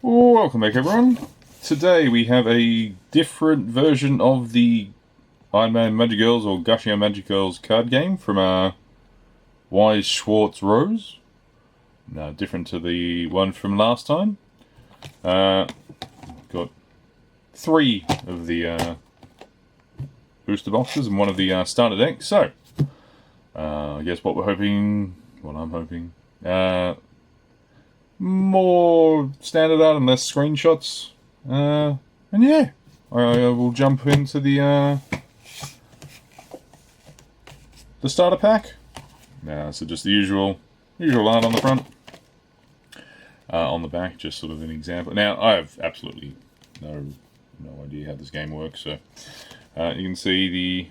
Welcome back, everyone. Today we have a different version of the Iron Man Magic Girls or Gushing Magic Girls card game from Weiz Shwartz Rose. No, different to the one from last time. Got 3 of the booster boxes and 1 of the starter decks. So, I guess what I'm hoping, more standard art and less screenshots. And yeah, I will jump into the starter pack. So just the usual art on the front. On the back, just sort of an example. Now, I have absolutely no idea how this game works, so you can see the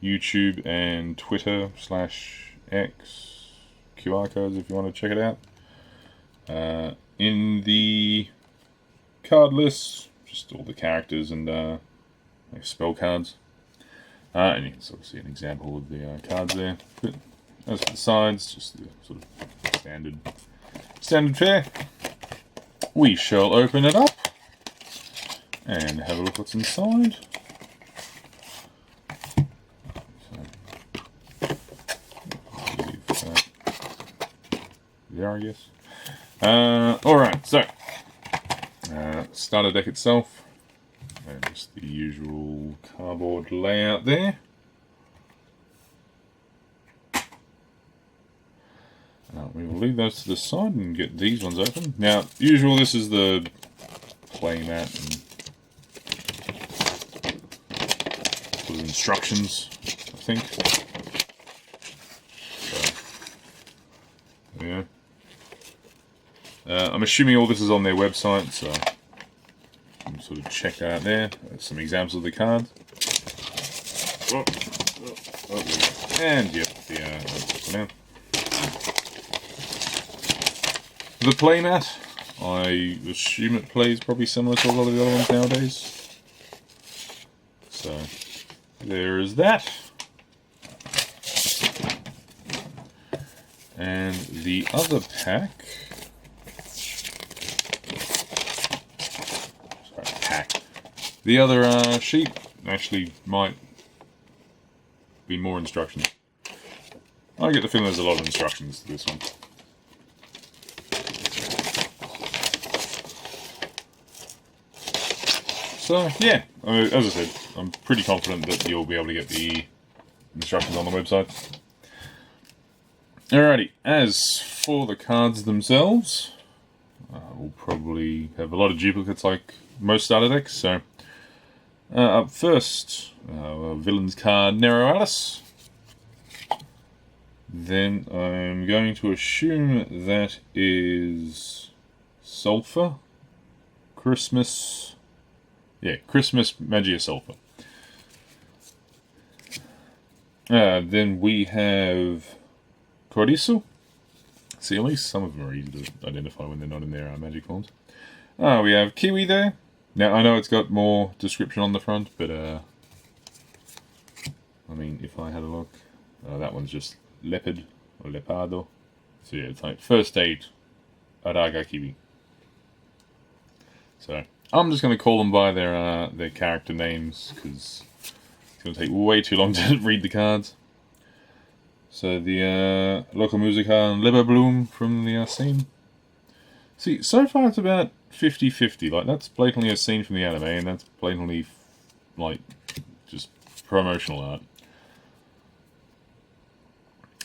YouTube and Twitter /X QR codes if you want to check it out. In the card list, just all the characters and spell cards. And you can sort of see an example of the cards there. But as for the sides, just the sort of standard fare. We shall open it up and have a look what's inside. There, I guess. Alright, so starter deck itself, and just the usual cardboard layout there. We will leave those to the side and get these ones open. Now, usual, this is the playmat and sort of instructions, I think. So, yeah. I'm assuming all this is on their website, so you can sort of check out there. Some examples of the cards. And yep, that's for now. The playmat, I assume it plays probably similar to a lot of the other ones nowadays. So there is that. And the other pack. The other sheet actually might be more instructions. I get the feeling there's a lot of instructions to this one. So yeah, as I said, I'm pretty confident that you'll be able to get the instructions on the website. Alrighty, as for the cards themselves, we'll probably have a lot of duplicates like most starter decks, so up first, villain's card, Nero Alice. Then I'm going to assume that is Sulfur. Christmas Magia Sulfur. Then we have Cordiso. See, at least some of them are easy to identify when they're not in their magic forms. We have Kiwi there. Now, I know it's got more description on the front, but, I mean, if I had a look, that one's just Leopard, or Lepardo. So yeah, it's like First Aid, Araga Kiwi. So, I'm just going to call them by their character names, because it's going to take way too long to read the cards. So, the Local Musica and Leberbloom from the scene. See, so far it's about 50-50, like that's blatantly a scene from the anime, and that's blatantly, like, just promotional art.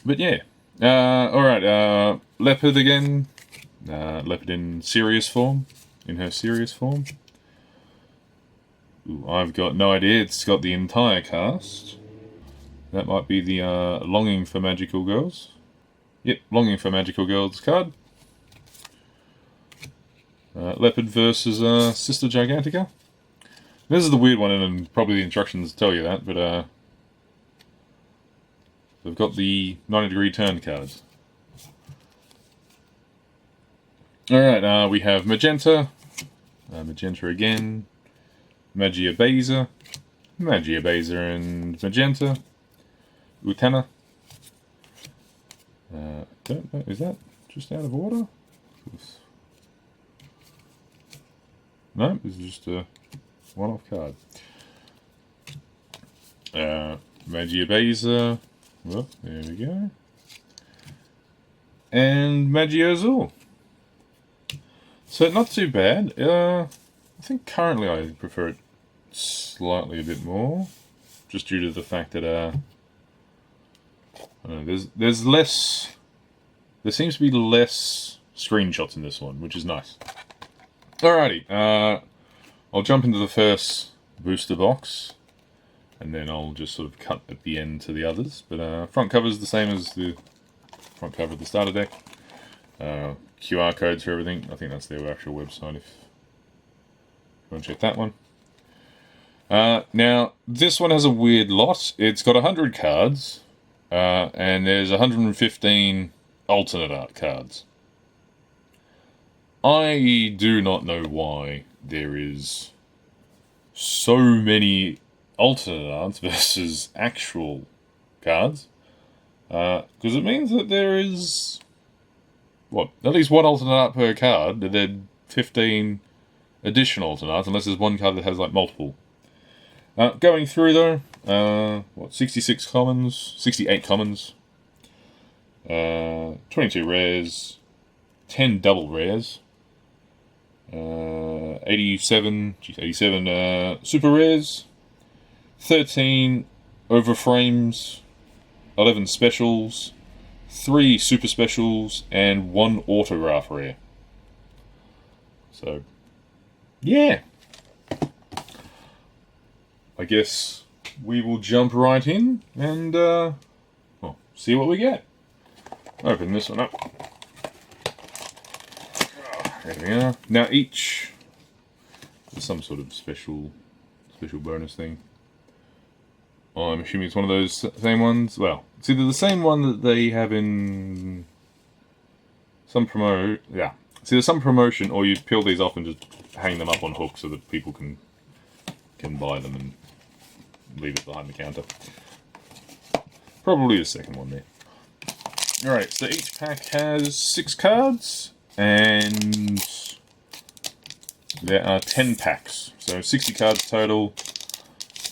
But yeah, alright, Leopard again, Leopard in her serious form. Ooh, I've got no idea, it's got the entire cast. That might be the Longing for Magical Girls. Yep, Longing for Magical Girls card. Leopard versus Sister Gigantica. This is the weird one, and probably the instructions tell you that, but they've got the 90-degree turn cards. Alright, we have Magenta. Magenta again. Magia Beza. And Magenta. Utena. Don't know, is that just out of order? No, this is just a one-off card. Magiabeza. Well, there we go. And Magiozul. So not too bad. I think currently I prefer it slightly a bit more, just due to the fact that I don't know, there's less. There seems to be less screenshots in this one, which is nice. Alrighty, I'll jump into the first booster box, and then I'll just sort of cut at the end to the others. But front cover is the same as the front cover of the starter deck. QR codes for everything. I think that's their actual website if you want to check that one. Now, this one has a weird lot. It's got 100 cards, and there's 115 alternate art cards. I do not know why there is so many alternate arts versus actual cards, because it means that there is, what, at least one alternate art per card, and then 15 additional alternate arts, unless there's one card that has like multiple. Going through though, 66 commons, 68 commons, 22 rares, 10 double rares, 87 super rares, 13 overframes, 11 specials, 3 super specials, and 1 autograph rare. So, yeah. I guess we will jump right in and well, see what we get. Open this one up. There we are. Now each is some sort of special bonus thing. I'm assuming it's one of those same ones. Well, it's either the same one that they have in some it's either some promotion, or you peel these off and just hang them up on hooks so that people can buy them and leave it behind the counter. Probably the second one there. Alright, so each pack has 6 cards, and there are 10 packs. So 60 cards total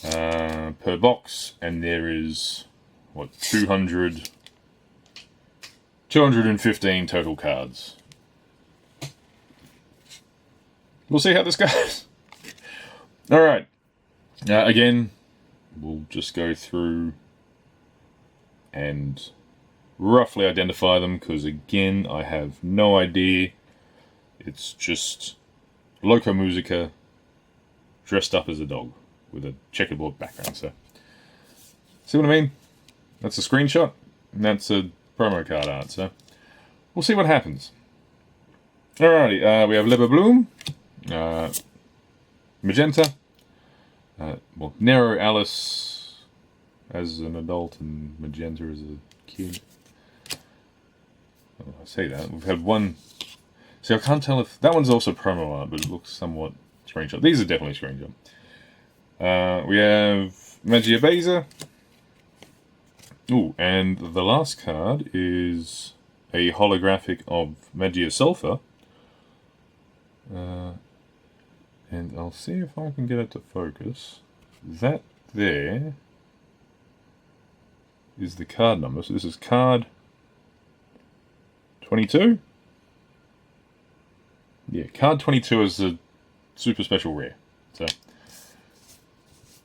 per box, and there is, what, 215 total cards. We'll see how this goes. Alright, again, we'll just go through and roughly identify them, because again, I have no idea. It's just Loco Musica dressed up as a dog with a checkerboard background. So, see what I mean? That's a screenshot, and that's a promo card art. So, we'll see what happens. Alrighty, we have Liber Bloom, Magenta, well, Nero Alice as an adult and Magenta as a kid. Oh, I say that. We've had one. See, I can't tell if that one's also promo art, but it looks somewhat screenshot. These are definitely screenshot. We have Magiabeza. Ooh, and the last card is a holographic of Magiasulfa. And I'll see if I can get it to focus. That there is the card number. So this is card 22. Yeah, card 22 is the super special rare. So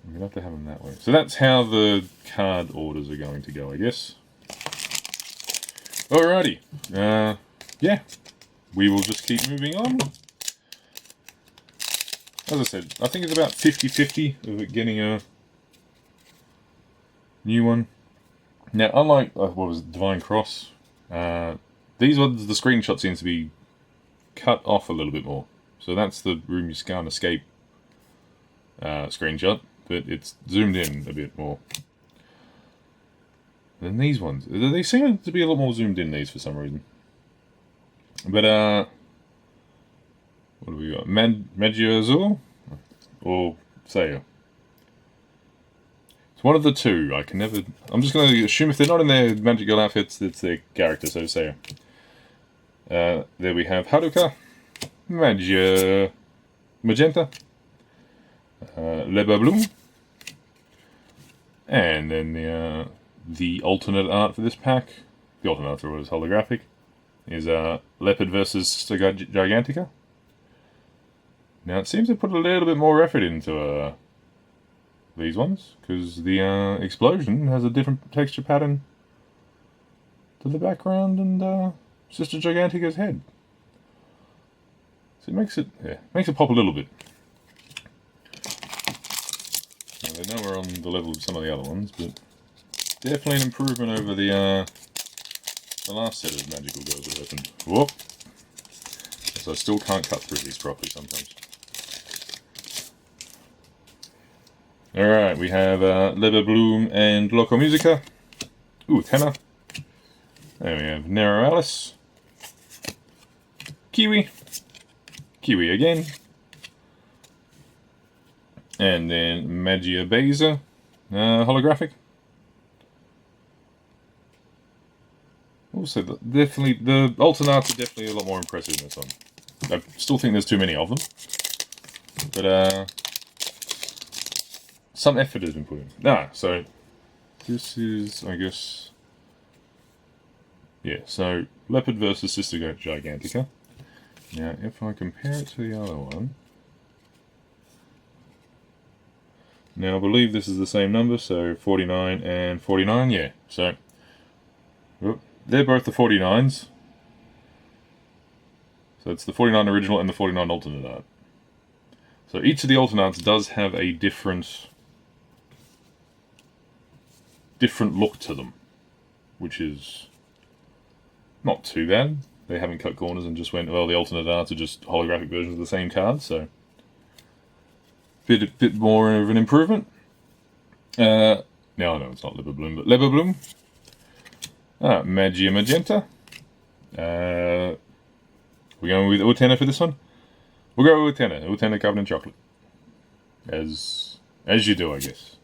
I'm going to have to have them that way. So that's how the card orders are going to go, I guess. Alrighty. Yeah. We will just keep moving on. As I said, I think it's about 50-50 of it getting a new one. Now, unlike, what was it, Divine Cross, these ones, the screenshot seems to be cut off a little bit more. So that's the Room You Can't Escape screenshot, but it's zoomed in a bit more than these ones. They seem to be a lot more zoomed in, these, for some reason. But, what do we got? Magiozul? Or Sayo? It's one of the two. I can never... I'm just going to assume if they're not in their magical outfits, it's their character, so Sayo. There we have Haruka, Magiozul, Magenta, Leber Bloom, and then the alternate art for this pack, the alternate art for it is holographic, is Leopard versus Sister Gigantica. Now it seems to put a little bit more effort into these ones, because the explosion has a different texture pattern to the background and Sister Gigantica's head. So it makes it pop a little bit. Now, they know we're on the level of some of the other ones, but definitely an improvement over the last set of magical girls that opened. Whoop! So I still can't cut through these properly sometimes. Alright, we have Leber Bloom and Loco Musica. Ooh, Tenor. Then we have Nero Alice. Kiwi. Kiwi again. And then Magia Beza. Holographic. Also, definitely, the alternate arts are definitely a lot more impressive in this one. I still think there's too many of them. But, some effort has been put in. So this is, I guess, yeah, so Leopard versus Sister Gigantica. Now, if I compare it to the other one, now I believe this is the same number, so 49 and 49, yeah, so they're both the 49s. So it's the 49 original and the 49 alternate art. So each of the alternates does have a different look to them, which is not too bad. They haven't cut corners and just went, well, the alternate arts are just holographic versions of the same card, so bit more of an improvement. No, it's not Leber Bloom, but Leber Bloom. Magia Magenta. We're going with Utena for this one. We'll go with Utena. Utena covered in chocolate. As you do, I guess.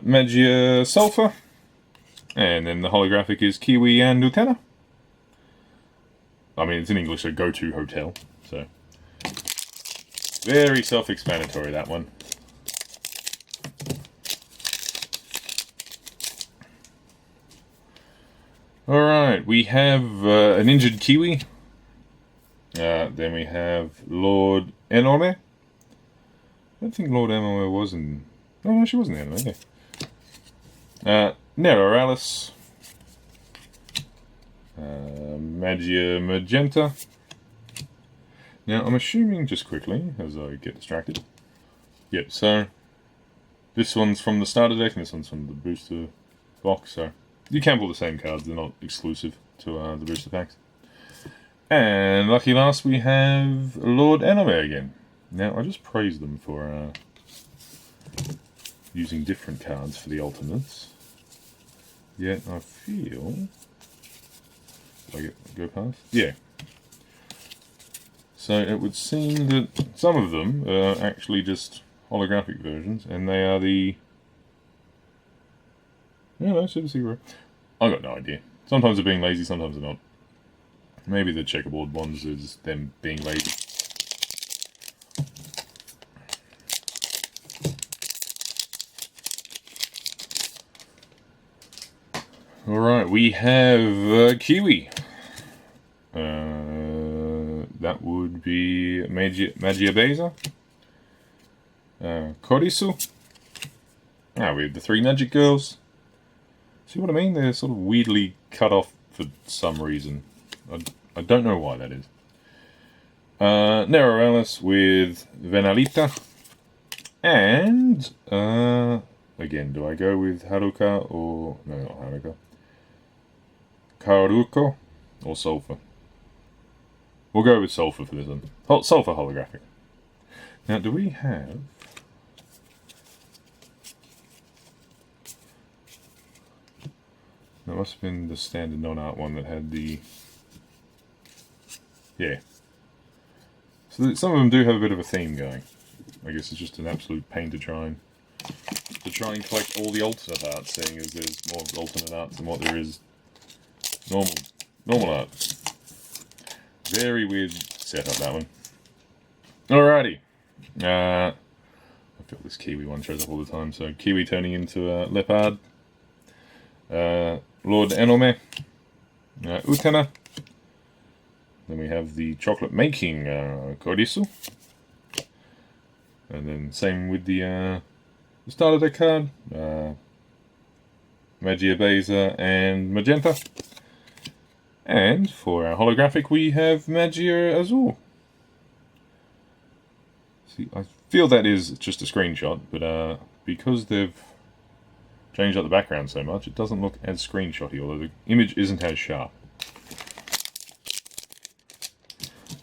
Magia Sulfur. And then the holographic is Kiwi and Utena. I mean, it's in English, so go to hotel. So, very self-explanatory, that one. Alright, we have an injured Kiwi. Then we have Lord Enome. I don't think Lord Enome was in... No, she wasn't in Enome, yeah. Nero Alice. Magia Magenta. Now, I'm assuming, just quickly, as I get distracted. Yep, so this one's from the starter deck, and this one's from the booster box, so you can pull the same cards, they're not exclusive to the booster packs. And lucky last, we have Lord Enome again. Now, I just praised them for using different cards for the alternates. Yet, I feel... Did I go past? Yeah. So it would seem that some of them are actually just holographic versions, and they are the... No, Super Secret. I've got no idea. Sometimes they're being lazy, sometimes they're not. Maybe the checkerboard ones is them being lazy. Alright, we have Kiwi. That would be Magia Beza. Korisu. We have the three Magic Girls. See what I mean? They're sort of weirdly cut off for some reason. I don't know why that is. Nero Alice with Venalita. And, again, do I go with Haruka or... No, not Haruka. Kaoruko or Sulfur? We'll go with Sulfur for this one. Sulfur holographic. Now, do we have... That must have been the standard non-art one that had the... Yeah. So some of them do have a bit of a theme going. I guess it's just an absolute pain to try and collect all the alternate art, seeing as there's more alternate arts than what there is normal art. Very weird setup, that one. Alrighty. I feel this Kiwi one shows up all the time. So Kiwi turning into a leopard. Lord Enome. Utena. Then we have the chocolate making Korisu. And then same with the starter deck card. Magia Beza and Magenta. And for our holographic we have Magia Azul. See, I feel that is just a screenshot, but because they've changed up the background so much, it doesn't look as screenshotty, although the image isn't as sharp.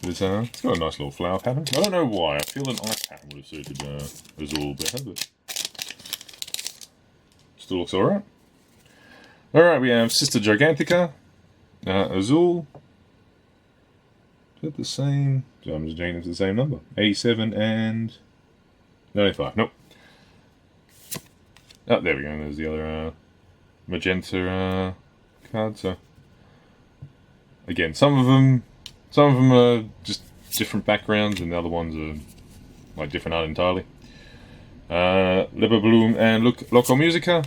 It's got a nice little flower pattern. I don't know why. I feel an ice pattern would have suited Azul better, but still looks alright. Alright, we have Sister Gigantica, Azul. Is that the same? So I'm just changing it to the same number. 87 and 95. Nope. Oh, there we go. There's the other magenta card. So again, some of them are just different backgrounds, and the other ones are like different art entirely. Liber Bloom and Loco Musica.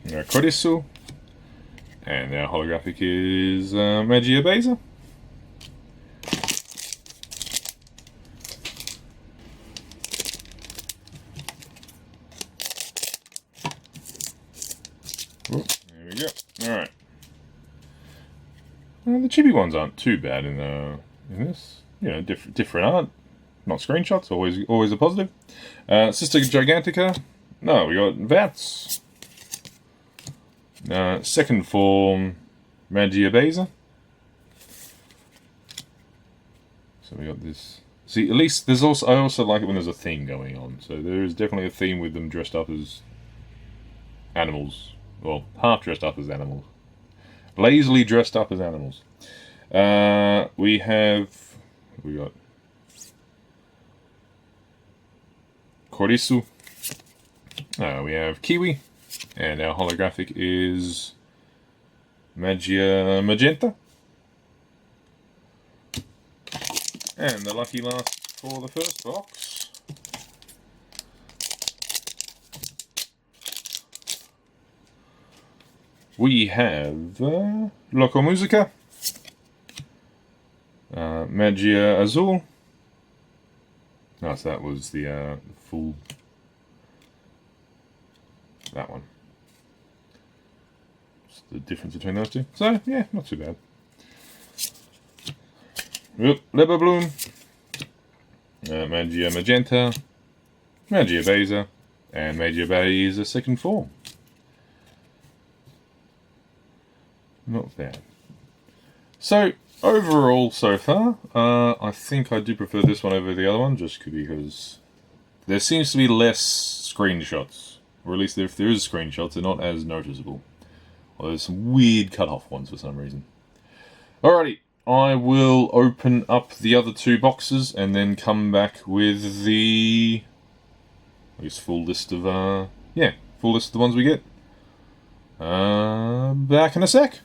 Korisu. And our holographic is Magia Beza. There we go. Alright. The chibi ones aren't too bad in this. You know, different art. Not screenshots, always a positive. Sister Gigantica. No, we got Vats. Second form Magia Beza. So we got this. See, at least there's also, I also like it when there's a theme going on. So there is definitely a theme with them dressed up as animals. Well, half dressed up as animals. Lazily dressed up as animals. We got Korisu. We have Kiwi. And our holographic is Magia Magenta. And the lucky last for the first box. We have Loco Musica, Magia Azul. Oh, so that was the full. That one. Just the difference between those two. So, yeah, not too bad. Liber Bloom, Magia Magenta, Magia Beza, and Magia Beza second form. Not bad. So, overall, so far, I think I do prefer this one over the other one, just because there seems to be less screenshots. Or at least if there is screenshots, they're not as noticeable. Well, there's some weird cut-off ones for some reason. Alrighty, I will open up the other two boxes and then come back with the, I guess, full list of, full list of the ones we get. Back in a sec.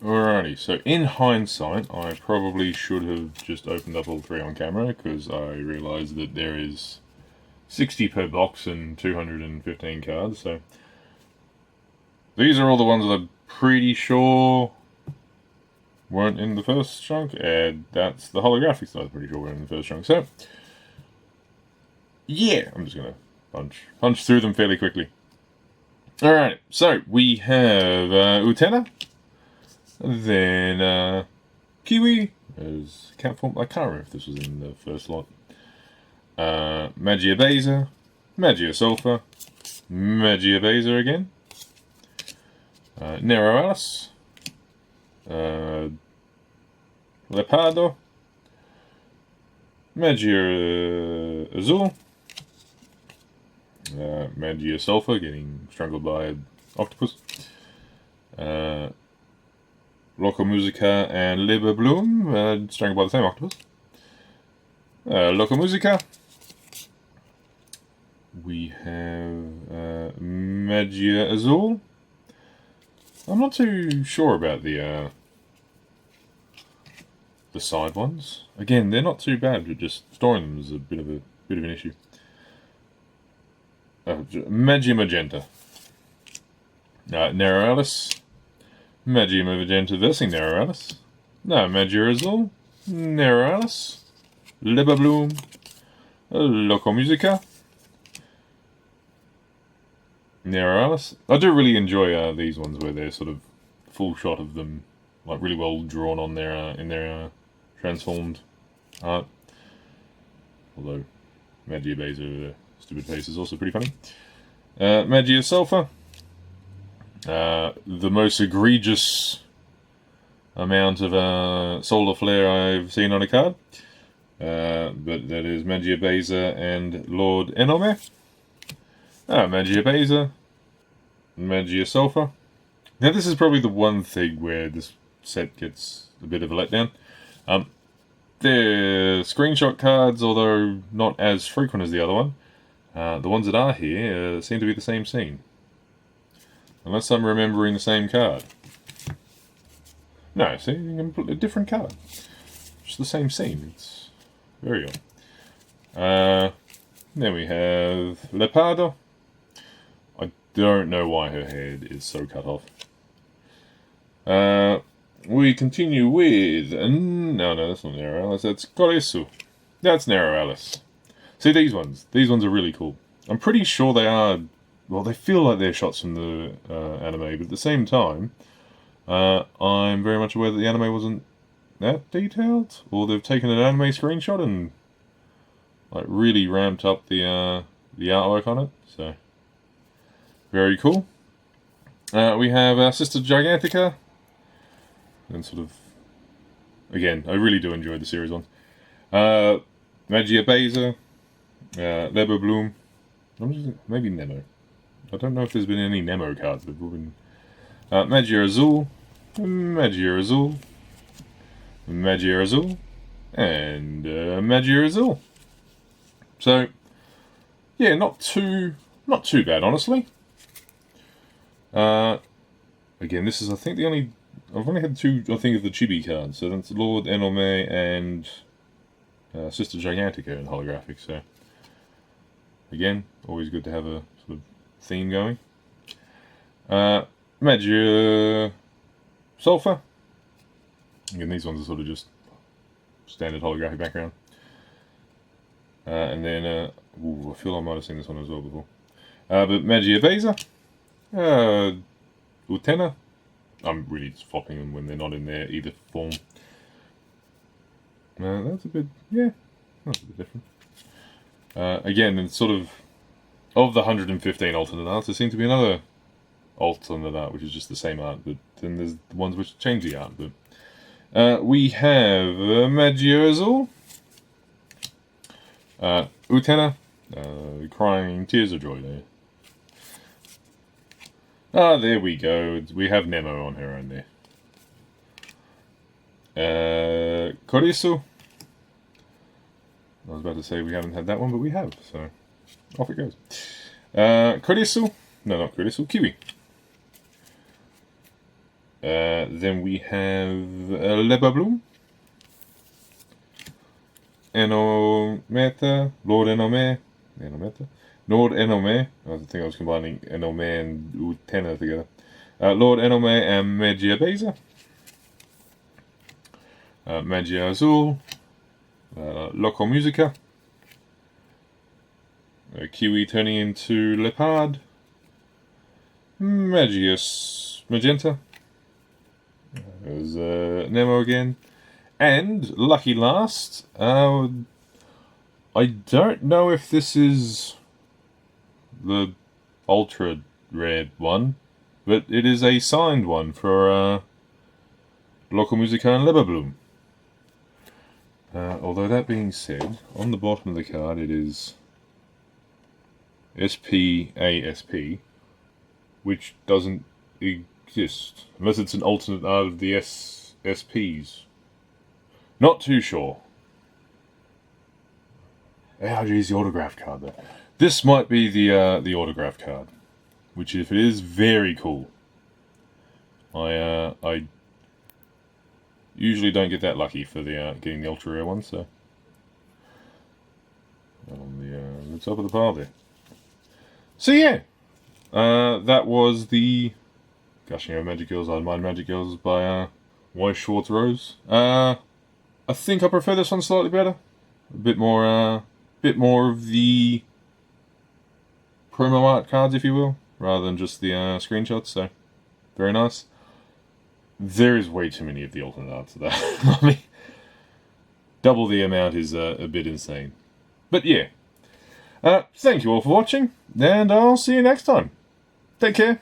Alrighty, so in hindsight, I probably should have just opened up all three on camera, because I realised that there is 60 per box and 215 cards, so these are all the ones that I'm pretty sure weren't in the first chunk, and that's the holographics that I'm pretty sure weren't in the first chunk, so yeah, I'm just gonna punch through them fairly quickly. Alright, so we have Utena, then Kiwi, as cat form. I can't remember if this was in the first lot. Magia Beza, Magia Sulfur, Magia Beza again, Nero Alice, Leopardo, Magia Azul, Magia Sulfur getting strangled by an octopus, Loco Musica and Liber Bloom strangled by the same octopus, Loco Musica. We have Magia Azul. I'm not too sure about the the side ones. Again, they're not too bad, but just storing them is a bit of an issue. Magia Magenta. Nerealis. Magia Magenta versing Nerealis. Magia Azul. Nerealis. Libabloom. Loco Musica. Nerealis. I do really enjoy these ones where they're sort of full shot of them, like really well drawn on their in their transformed art. Although Magia Beza stupid face is also pretty funny. Magia Sulfur. The most egregious amount of solar flare I've seen on a card. But that is Magia Beza and Lord Enome. Magia Beza. Magia Sulfur. Now this is probably the one thing where this set gets a bit of a letdown. They're screenshot cards, although not as frequent as the other one. The ones that are here seem to be the same scene. Unless I'm remembering the same card. No, see, a different card. Just the same scene. It's very odd. Then we have Lepardo. I don't know why her head is so cut off. We continue with... no, that's not Nerealis. That's Korisu. That's Nerealis. See, these ones. These ones are really cool. I'm pretty sure they are... Well, they feel like they're shots from the anime, but at the same time, I'm very much aware that the anime wasn't that detailed, or they've taken an anime screenshot and like really ramped up the artwork on it. So, very cool. We have our Sister Gigantica, and sort of, again, I really do enjoy the series ones. Magia Beza, Lebo Bloom, maybe Nemo. I don't know if there's been any Nemo cards. They've all been Magia Azul, Magia Azul, Magia Azul, and Magia Azul. So, yeah, not too bad, honestly. Again, this is, I think, I've only had two, I think, of the Chibi cards. So that's Lord Enome and Sister Gigantica in holographic. So, again, always good to have a sort of theme going. Magia Sulfur. Again, these ones are sort of just standard holographic background. And then, I feel I might have seen this one as well before. But Magia Beza. Utena. I'm really just flopping them when they're not in their either form. That's a bit, yeah, that's a bit different. Again, it's sort of the 115 alternate arts, there seems to be another alternate art which is just the same art, but then there's the ones which change the art. But we have Magia Azul, Utena, crying tears of joy there. There we go. We have Nemo on her own there. Korisu. I was about to say we haven't had that one, but we have, so off it goes. Korisu. No, not Korisu. Kiwi. Then we have Lebabloom. Enometa. Lord Enome. Enometa. Lord Enome. I think I was combining Enome and Utena together. Lord Enome and Magia Beza. Magia Azul. Loco Musica. Kiwi turning into Leopard. Magius Magenta. There's Nemo again. And, lucky last, I don't know if this is the ultra rare one, but it is a signed one for Loco Musica and Lebabloom. Although that being said, on the bottom of the card it is SPASP, which doesn't exist unless it's an alternate art of the SPs. Not too sure. Oh, geez, the autograph card there. This might be the autograph card, which if it is, very cool. Usually don't get that lucky for the getting the ultra rare one, so on the top of the pile there. So yeah, that was the Gushing Over Magic Girls, I Mind Magic Girls by Weiz Shwartz Rose. I think I prefer this one slightly better. A bit more of the promo art cards, if you will, rather than just the screenshots. So very nice. There is way too many of the alternate arts of that. I mean, double the amount is a bit insane. But yeah. Thank you all for watching, and I'll see you next time. Take care.